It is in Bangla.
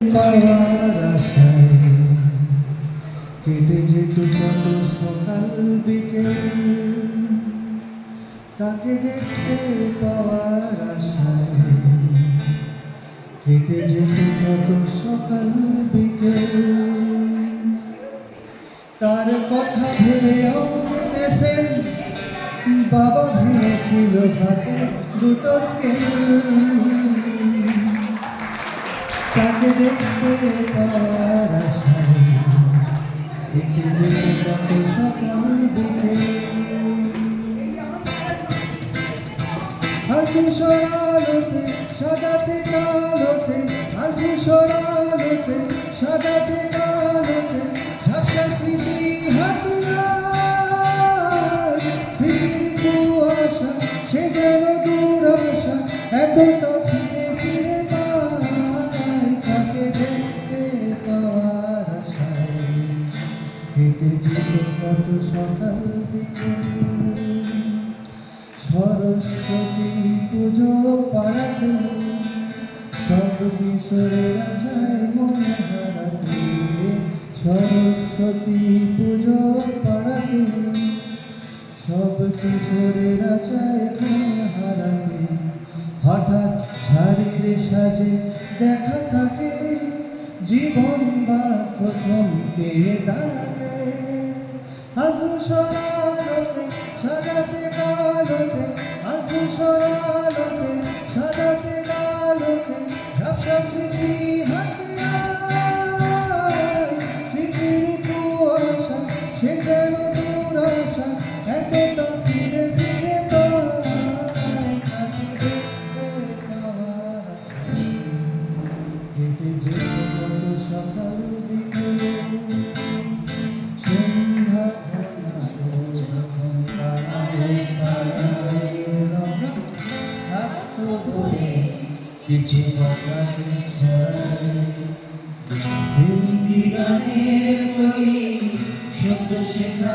পাওয়ার আশায় কেটে যেত কত সকাল বিকেল, তাকে দেখতে পাওয়ার আশায় কেটে যেত কত সকাল বিকেল। তার কথা ভেবে অঙ্কেতে ফেল, বাবা ভেঙেছিল হাতে দুটো স্কেল, তাকে দেখতে পাওয়ার আশায় কেটে যেত কত সকাল বিকেল। হাসি সরালোতে সাজাতে কালোতে, হাসি সরালোতে সাজাতে কালোতে, ঝাপসা স্মৃতি হাতিয়ার, স্মৃতির কুয়াশা সে যেন দুরাশা, এতটা ফিরে ফিরে পায়, তাকে দেখতে পাওয়ার আশায় কেটে যেত কত সকাল বিকেল। সরস্বতী পুজো পাড়াতে সব কিশোরেরা যায় মন হারাতে, সরস্বতী পুজো পাড়াতে সব কিশোরেরা যায় মন হারাতে। হঠাৎ শাড়ির সাজে দেখা থাকে, জীবন বাধ্য থমকে দাঁড়াতে, আজু সরালোতে সাজাতে কালোতে, আজু সরালোতে সাজাতে কালোতে, ঝাপসা স্মৃতি হাতিয়ার, স্মৃতির কুয়াশা সে যেন দুরাশা, এতটা ফিরে ফিরে পায়, তাকে দেখতে পাওয়ার আশায় কেটে যেত কত সকাল বিকেল। সন্ধ্যা যখন পাড়ায় পাড়ায় রঙ থাকতো বলে কিছু বলার চাই, হিন্দি গানের বই শব্দ শেখা